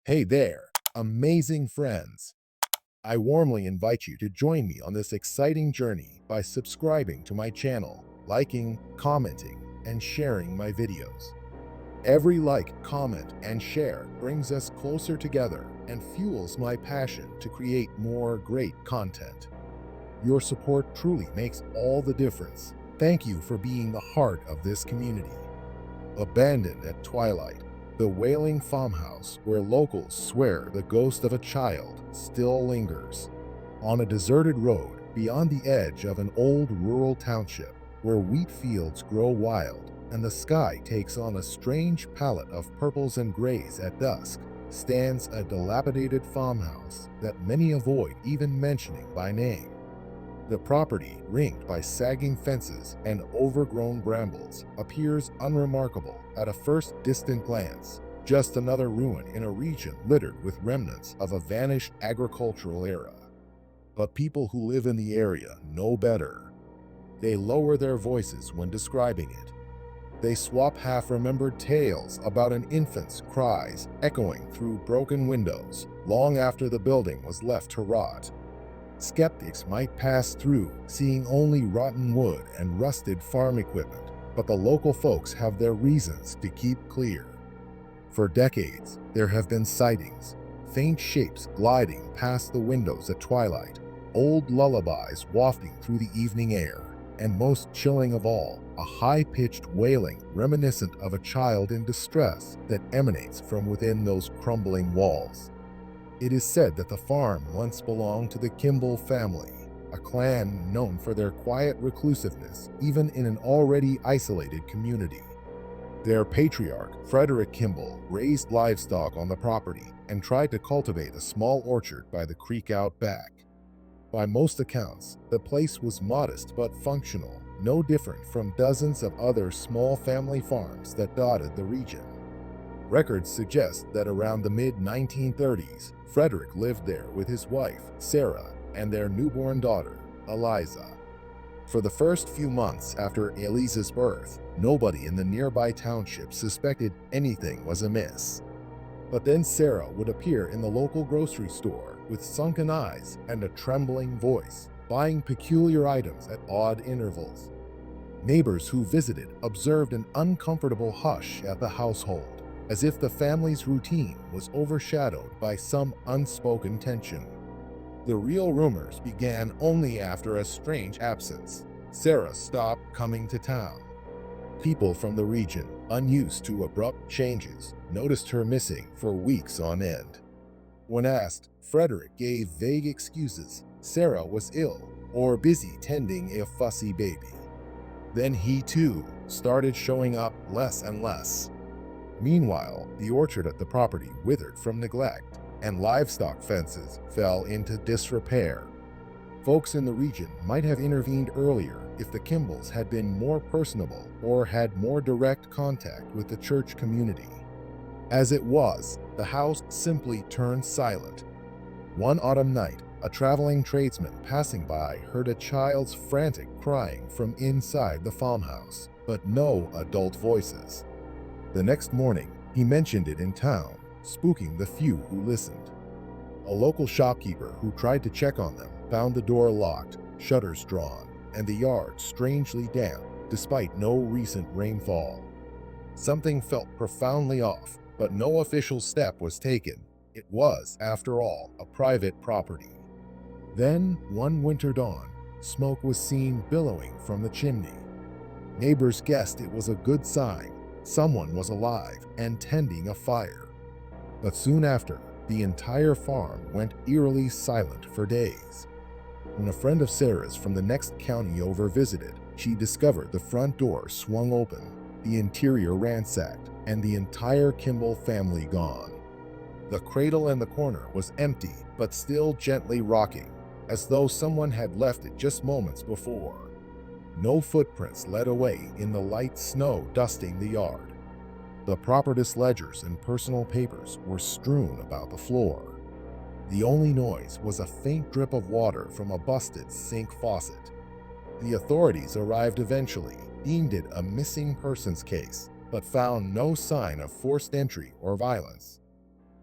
Hey there, amazing friends. I warmly invite you to join me on this exciting journey by subscribing to my channel, liking, commenting, and sharing my videos. Every like, comment, and share brings us closer together and fuels my passion to create more great content. Your support truly makes all the difference. Thank you for being the heart of this community. Abandoned at Twilight, the Wailing Farmhouse, where locals swear the ghost of a child still lingers. On a deserted road beyond the edge of an old rural township, where wheat fields grow wild and the sky takes on a strange palette of purples and grays at dusk, stands a dilapidated farmhouse that many avoid even mentioning by name. The property, ringed by sagging fences and overgrown brambles, appears unremarkable at a first distant glance, just another ruin in a region littered with remnants of a vanished agricultural era. But people who live in the area know better. They lower their voices when describing it. They swap half-remembered tales about an infant's cries echoing through broken windows long after the building was left to rot. Skeptics might pass through, seeing only rotten wood and rusted farm equipment, but the local folks have their reasons to keep clear. For decades, there have been sightings, faint shapes gliding past the windows at twilight, old lullabies wafting through the evening air, and most chilling of all, a high-pitched wailing reminiscent of a child in distress that emanates from within those crumbling walls. It is said that the farm once belonged to the Kimball family, a clan known for their quiet reclusiveness even in an already isolated community. Their patriarch, Frederick Kimball, raised livestock on the property and tried to cultivate a small orchard by the creek out back. By most accounts, the place was modest but functional, no different from dozens of other small family farms that dotted the region. Records suggest that around the mid-1930s, Frederick lived there with his wife, Sarah, and their newborn daughter, Eliza. For the first few months after Eliza's birth, nobody in the nearby township suspected anything was amiss. But then Sarah would appear in the local grocery store with sunken eyes and a trembling voice, buying peculiar items at odd intervals. Neighbors who visited observed an uncomfortable hush at the household, as if the family's routine was overshadowed by some unspoken tension. The real rumors began only after a strange absence. Sarah stopped coming to town. People from the region, unused to abrupt changes, noticed her missing for weeks on end. When asked, Frederick gave vague excuses. Sarah was ill or busy tending a fussy baby. Then he too started showing up less and less. Meanwhile, the orchard at the property withered from neglect, and livestock fences fell into disrepair. Folks in the region might have intervened earlier if the Kimballs had been more personable or had more direct contact with the church community. As it was, the house simply turned silent. One autumn night, a traveling tradesman passing by heard a child's frantic crying from inside the farmhouse, but no adult voices. The next morning, he mentioned it in town, spooking the few who listened. A local shopkeeper who tried to check on them found the door locked, shutters drawn, and the yard strangely damp despite no recent rainfall. Something felt profoundly off, but no official step was taken. It was, after all, a private property. Then, one winter dawn, smoke was seen billowing from the chimney. Neighbors guessed it was a good sign. Someone was alive and tending a fire. But soon after, the entire farm went eerily silent for days. When a friend of Sarah's from the next county over visited, she discovered the front door swung open, the interior ransacked, and the entire Kimball family gone. The cradle in the corner was empty, but still gently rocking, as though someone had left it just moments before. No footprints led away in the light snow dusting the yard. The property's ledgers and personal papers were strewn about the floor. The only noise was a faint drip of water from a busted sink faucet. The authorities arrived eventually, deemed it a missing persons case, but found no sign of forced entry or violence.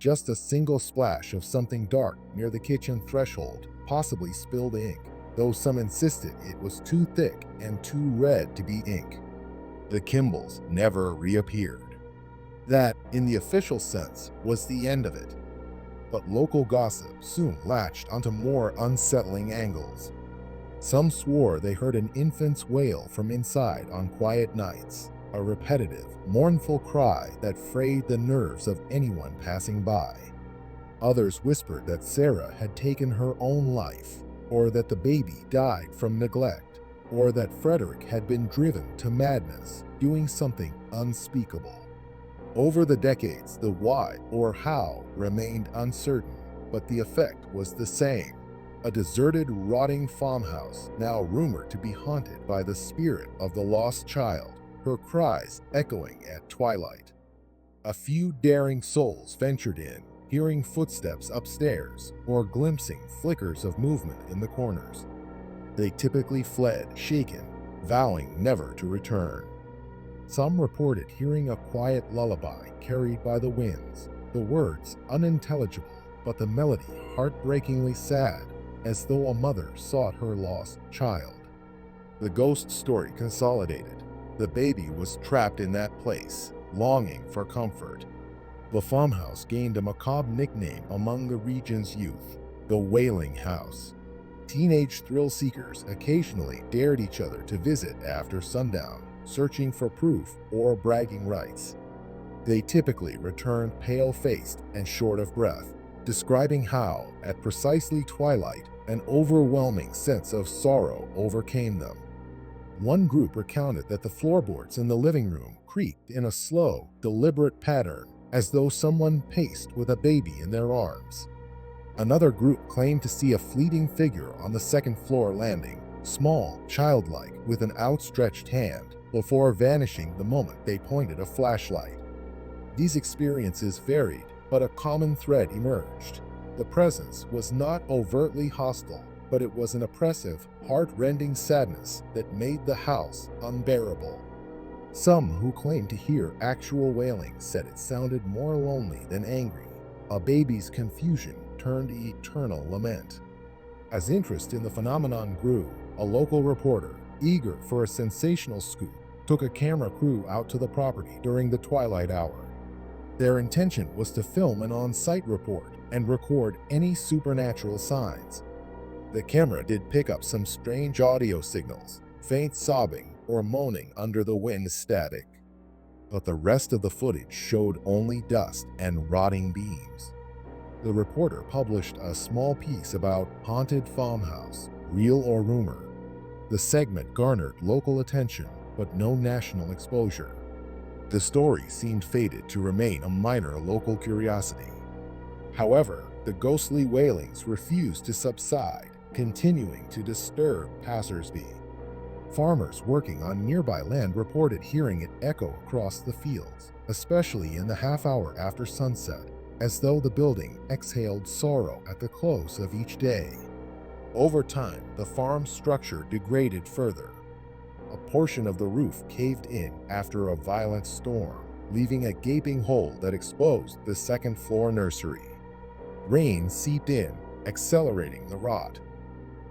just a single splash of something dark near the kitchen threshold, possibly spilled ink, though some insisted it was too thick and too red to be ink. The Kimballs never reappeared. That, in the official sense, was the end of it. But local gossip soon latched onto more unsettling angles. Some swore they heard an infant's wail from inside on quiet nights, a repetitive, mournful cry that frayed the nerves of anyone passing by. Others whispered that Sarah had taken her own life, or that the baby died from neglect, or that Frederick had been driven to madness, doing something unspeakable. Over the decades, the why or how remained uncertain, but the effect was the same. A deserted, rotting farmhouse, now rumored to be haunted by the spirit of the lost child, her cries echoing at twilight. A few daring souls ventured in, hearing footsteps upstairs or glimpsing flickers of movement in the corners. They typically fled, shaken, vowing never to return. Some reported hearing a quiet lullaby carried by the winds, the words unintelligible, but the melody heartbreakingly sad, as though a mother sought her lost child. The ghost story consolidated. The baby was trapped in that place, longing for comfort. The farmhouse gained a macabre nickname among the region's youth, the Wailing House. Teenage thrill-seekers occasionally dared each other to visit after sundown, searching for proof or bragging rights. They typically returned pale-faced and short of breath, describing how, at precisely twilight, an overwhelming sense of sorrow overcame them. One group recounted that the floorboards in the living room creaked in a slow, deliberate pattern, as though someone paced with a baby in their arms. Another group claimed to see a fleeting figure on the second-floor landing, small, childlike, with an outstretched hand, before vanishing the moment they pointed a flashlight. These experiences varied, but a common thread emerged. The presence was not overtly hostile, but it was an oppressive, heart-rending sadness that made the house unbearable. Some who claimed to hear actual wailing said it sounded more lonely than angry. A baby's confusion turned eternal lament. As interest in the phenomenon grew, a local reporter, eager for a sensational scoop, took a camera crew out to the property during the twilight hour. Their intention was to film an on-site report and record any supernatural signs. The camera did pick up some strange audio signals, faint sobbing or moaning under the wind static. But the rest of the footage showed only dust and rotting beams. The reporter published a small piece about Haunted Farmhouse, Real or Rumor. The segment garnered local attention, but no national exposure. The story seemed fated to remain a minor local curiosity. However, the ghostly wailings refused to subside, continuing to disturb passersby. Farmers working on nearby land reported hearing it echo across the fields, especially in the half-hour after sunset, as though the building exhaled sorrow at the close of each day. Over time, the farm structure degraded further. A portion of the roof caved in after a violent storm, leaving a gaping hole that exposed the second-floor nursery. Rain seeped in, accelerating the rot.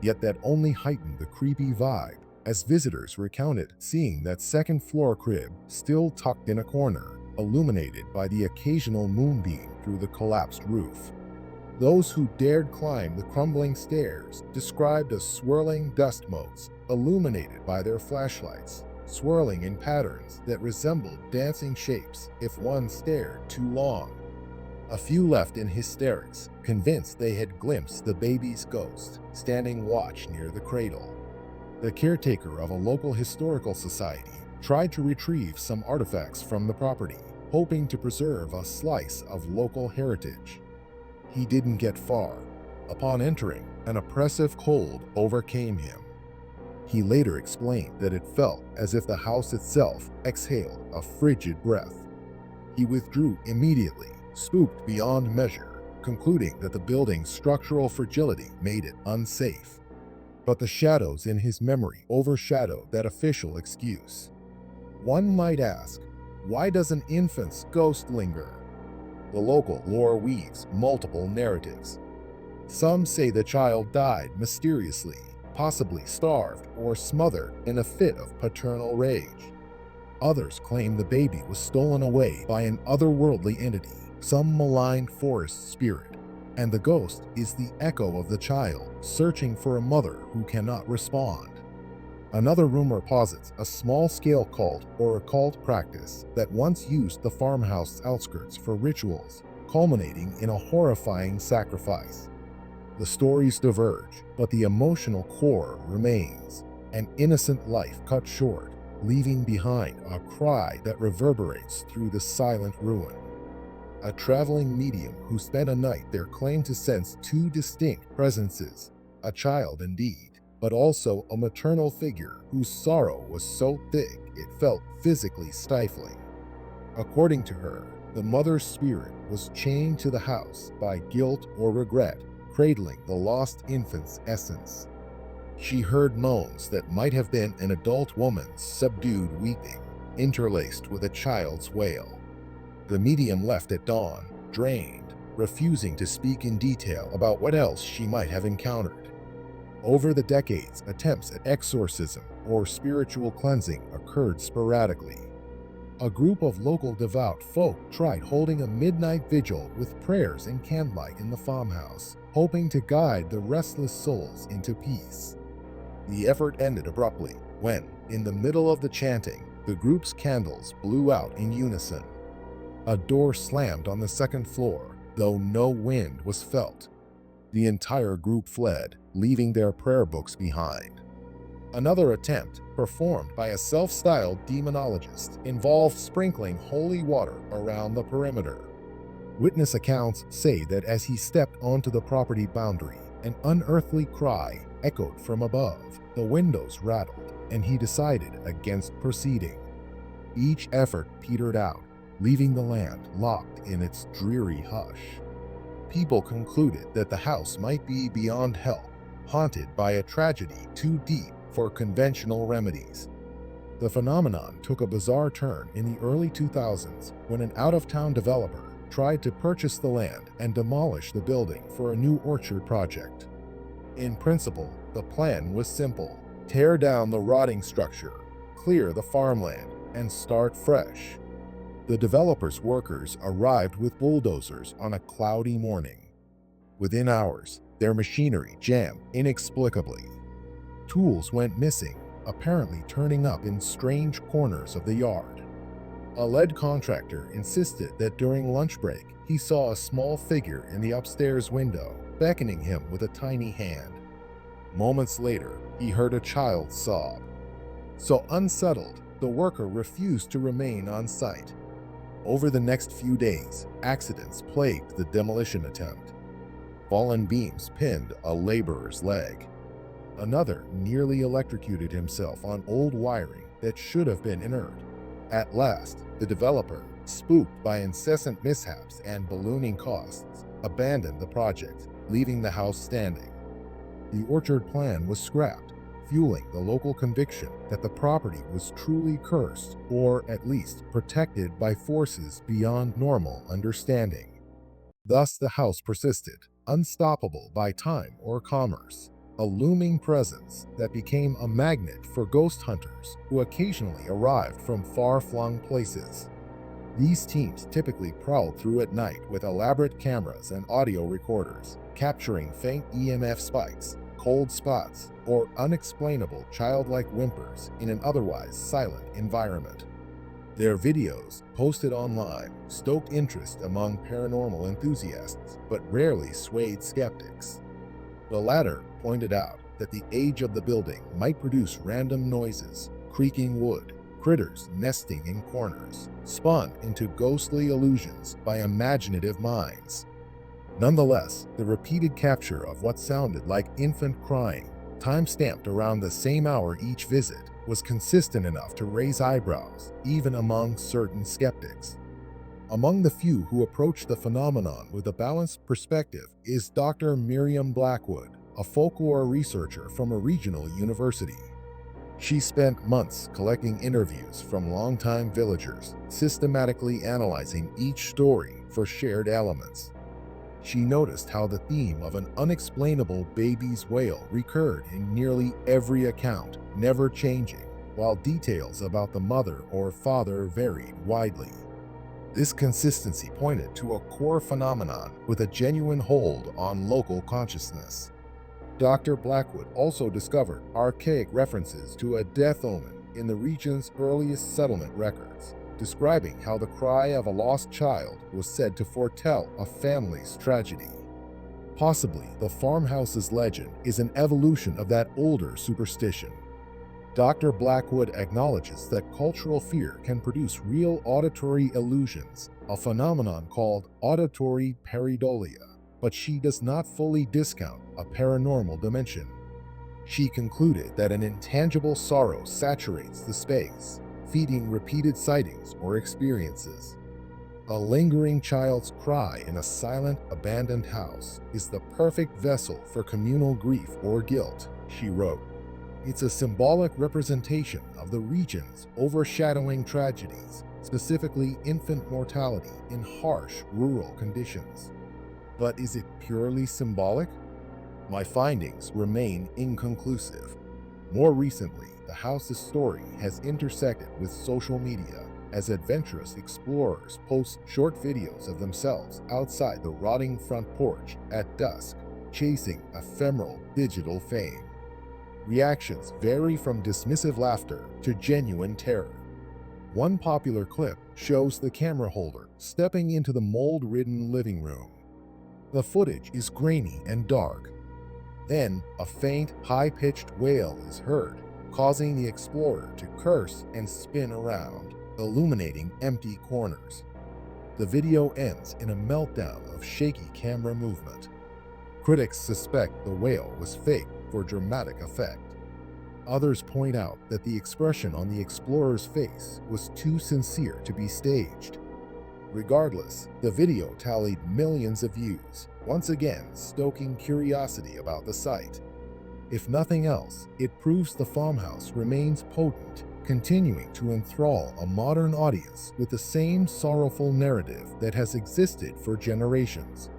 Yet that only heightened the creepy vibe, as visitors recounted seeing that second-floor crib still tucked in a corner, illuminated by the occasional moonbeam through the collapsed roof. Those who dared climb the crumbling stairs described as swirling dust motes, illuminated by their flashlights, swirling in patterns that resembled dancing shapes if one stared too long. A few left in hysterics, convinced they had glimpsed the baby's ghost, standing watch near the cradle. The caretaker of a local historical society tried to retrieve some artifacts from the property, hoping to preserve a slice of local heritage. He didn't get far. Upon entering, an oppressive cold overcame him. He later explained that it felt as if the house itself exhaled a frigid breath. He withdrew immediately, spooked beyond measure, concluding that the building's structural fragility made it unsafe. But the shadows in his memory overshadowed that official excuse. One might ask, why does an infant's ghost linger? The local lore weaves multiple narratives. Some say the child died mysteriously, possibly starved or smothered in a fit of paternal rage. Others claim the baby was stolen away by an otherworldly entity, some malign forest spirit, and the ghost is the echo of the child searching for a mother who cannot respond. Another rumor posits a small-scale cult or occult practice that once used the farmhouse outskirts for rituals, culminating in a horrifying sacrifice. The stories diverge, but the emotional core remains. An innocent life cut short, leaving behind a cry that reverberates through the silent ruin. A traveling medium who spent a night there claimed to sense two distinct presences, a child indeed, but also a maternal figure whose sorrow was so thick it felt physically stifling. According to her, the mother's spirit was chained to the house by guilt or regret, cradling the lost infant's essence. She heard moans that might have been an adult woman's subdued weeping, interlaced with a child's wail. The medium left at dawn, drained, refusing to speak in detail about what else she might have encountered. Over the decades, attempts at exorcism or spiritual cleansing occurred sporadically. A group of local devout folk tried holding a midnight vigil with prayers and candlelight in the farmhouse, hoping to guide the restless souls into peace. The effort ended abruptly when, in the middle of the chanting, the group's candles blew out in unison. A door slammed on the second floor, though no wind was felt. The entire group fled, leaving their prayer books behind. Another attempt, performed by a self-styled demonologist, involved sprinkling holy water around the perimeter. Witness accounts say that as he stepped onto the property boundary, an unearthly cry echoed from above, the windows rattled, and he decided against proceeding. Each effort petered out, leaving the land locked in its dreary hush. People concluded that the house might be beyond help, haunted by a tragedy too deep for conventional remedies. The phenomenon took a bizarre turn in the early 2000s when an out-of-town developer tried to purchase the land and demolish the building for a new orchard project. In principle, the plan was simple: tear down the rotting structure, clear the farmland, and start fresh. The developer's workers arrived with bulldozers on a cloudy morning. Within hours, their machinery jammed inexplicably. Tools went missing, apparently turning up in strange corners of the yard. A lead contractor insisted that during lunch break, he saw a small figure in the upstairs window, beckoning him with a tiny hand. Moments later, he heard a child sob. So unsettled, the worker refused to remain on site. Over the next few days, accidents plagued the demolition attempt. Fallen beams pinned a laborer's leg. Another nearly electrocuted himself on old wiring that should have been inert. At last, the developer, spooked by incessant mishaps and ballooning costs, abandoned the project, leaving the house standing. The orchard plan was scrapped, fueling the local conviction that the property was truly cursed, or at least protected by forces beyond normal understanding. Thus the house persisted, unstoppable by time or commerce, a looming presence that became a magnet for ghost hunters who occasionally arrived from far-flung places. These teams typically prowled through at night with elaborate cameras and audio recorders, capturing faint EMF spikes, cold spots, or unexplainable childlike whimpers in an otherwise silent environment. Their videos, posted online, stoked interest among paranormal enthusiasts, but rarely swayed skeptics. The latter pointed out that the age of the building might produce random noises, creaking wood, critters nesting in corners, spun into ghostly illusions by imaginative minds. Nonetheless, the repeated capture of what sounded like infant crying, time-stamped around the same hour each visit, was consistent enough to raise eyebrows, even among certain skeptics. Among the few who approached the phenomenon with a balanced perspective is Dr. Miriam Blackwood, a folklore researcher from a regional university. She spent months collecting interviews from longtime villagers, systematically analyzing each story for shared elements. She noticed how the theme of an unexplainable baby's wail recurred in nearly every account, never changing, while details about the mother or father varied widely. This consistency pointed to a core phenomenon with a genuine hold on local consciousness. Dr. Blackwood also discovered archaic references to a death omen in the region's earliest settlement records, describing how the cry of a lost child was said to foretell a family's tragedy. Possibly, the farmhouse's legend is an evolution of that older superstition. Dr. Blackwood acknowledges that cultural fear can produce real auditory illusions, a phenomenon called auditory pareidolia, but she does not fully discount a paranormal dimension. She concluded that an intangible sorrow saturates the space, feeding repeated sightings or experiences. A lingering child's cry in a silent, abandoned house is the perfect vessel for communal grief or guilt, she wrote. It's a symbolic representation of the region's overshadowing tragedies, specifically infant mortality in harsh rural conditions. But is it purely symbolic? My findings remain inconclusive. More recently, the house's story has intersected with social media as adventurous explorers post short videos of themselves outside the rotting front porch at dusk, chasing ephemeral digital fame. Reactions vary from dismissive laughter to genuine terror. One popular clip shows the camera holder stepping into the mold-ridden living room. The footage is grainy and dark. Then, a faint, high-pitched wail is heard, causing the explorer to curse and spin around, illuminating empty corners. The video ends in a meltdown of shaky camera movement. Critics suspect the wail was faked for dramatic effect. Others point out that the expression on the explorer's face was too sincere to be staged. Regardless, the video tallied millions of views, once again stoking curiosity about the site. If nothing else, it proves the farmhouse remains potent, continuing to enthrall a modern audience with the same sorrowful narrative that has existed for generations.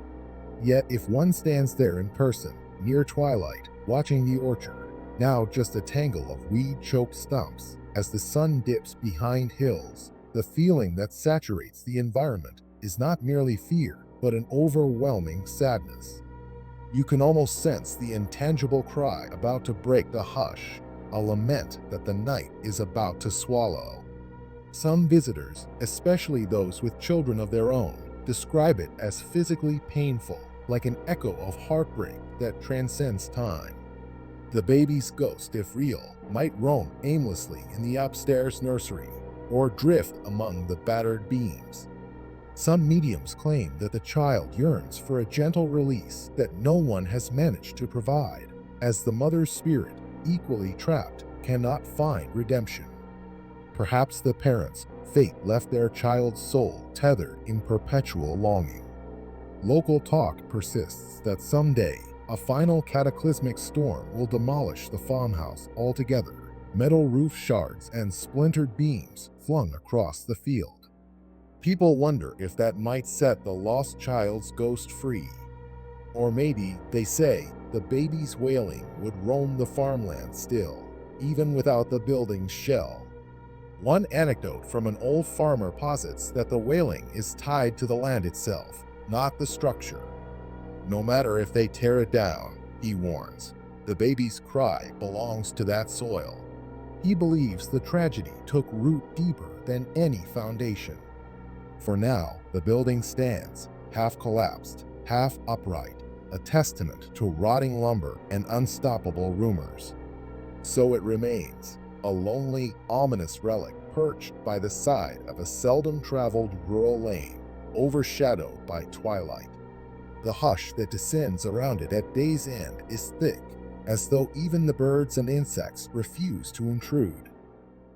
Yet if one stands there in person, near Twilight, watching the orchard, now just a tangle of weed-choked stumps, as the sun dips behind hills, the feeling that saturates the environment is not merely fear, but an overwhelming sadness. You can almost sense the intangible cry about to break the hush, a lament that the night is about to swallow. Some visitors, especially those with children of their own, describe it as physically painful, like an echo of heartbreak that transcends time. The baby's ghost, if real, might roam aimlessly in the upstairs nursery, or drift among the battered beams. Some mediums claim that the child yearns for a gentle release that no one has managed to provide, as the mother's spirit, equally trapped, cannot find redemption. Perhaps the parents' fate left their child's soul tethered in perpetual longing. Local talk persists that someday, a final cataclysmic storm will demolish the farmhouse altogether, metal roof shards and splintered beams flung across the field. People wonder if that might set the lost child's ghost free. Or maybe, they say, the baby's wailing would roam the farmland still, even without the building's shell. One anecdote from an old farmer posits that the wailing is tied to the land itself, not the structure. No matter if they tear it down, he warns, the baby's cry belongs to that soil. He believes the tragedy took root deeper than any foundation. For now, the building stands, half collapsed, half upright, a testament to rotting lumber and unstoppable rumors. So it remains, a lonely, ominous relic perched by the side of a seldom-traveled rural lane, overshadowed by twilight. The hush that descends around it at day's end is thick, as though even the birds and insects refuse to intrude.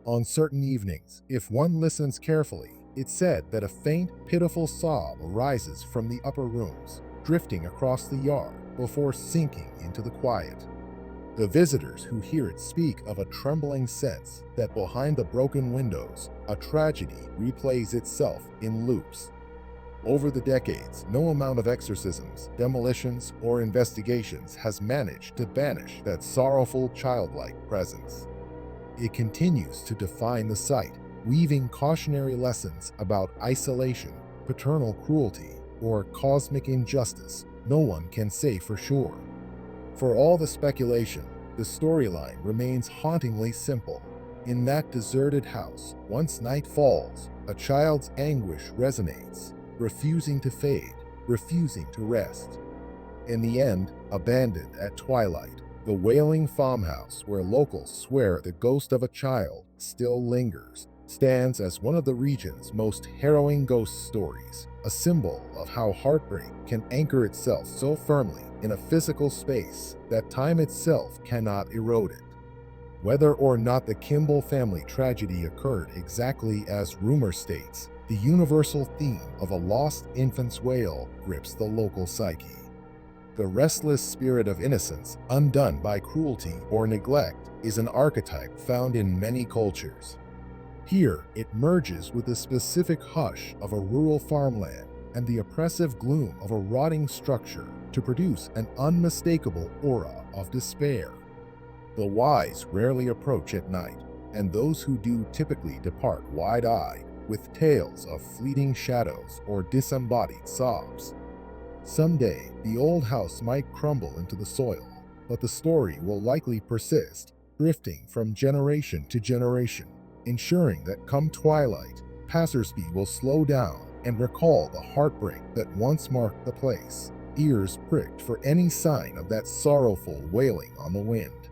On certain evenings, if one listens carefully, it's said that a faint, pitiful sob arises from the upper rooms, drifting across the yard before sinking into the quiet. The visitors who hear it speak of a trembling sense that behind the broken windows, a tragedy replays itself in loops. Over the decades, no amount of exorcisms, demolitions, or investigations has managed to banish that sorrowful, childlike presence. It continues to define the site, weaving cautionary lessons about isolation, paternal cruelty, or cosmic injustice. No one can say for sure. For all the speculation, the storyline remains hauntingly simple. In that deserted house, once night falls, a child's anguish resonates, refusing to fade, refusing to rest. In the end, abandoned at twilight, the Wailing Farmhouse, where locals swear the ghost of a child still lingers, stands as one of the region's most harrowing ghost stories, a symbol of how heartbreak can anchor itself so firmly in a physical space that time itself cannot erode it. Whether or not the Kimball family tragedy occurred exactly as rumor states, the universal theme of a lost infant's wail grips the local psyche. The restless spirit of innocence, undone by cruelty or neglect, is an archetype found in many cultures. Here, it merges with the specific hush of a rural farmland and the oppressive gloom of a rotting structure to produce an unmistakable aura of despair. The wise rarely approach at night, and those who do typically depart wide-eyed, with tales of fleeting shadows or disembodied sobs. Someday, the old house might crumble into the soil, but the story will likely persist, drifting from generation to generation, ensuring that come twilight, passersby will slow down and recall the heartbreak that once marked the place, ears pricked for any sign of that sorrowful wailing on the wind.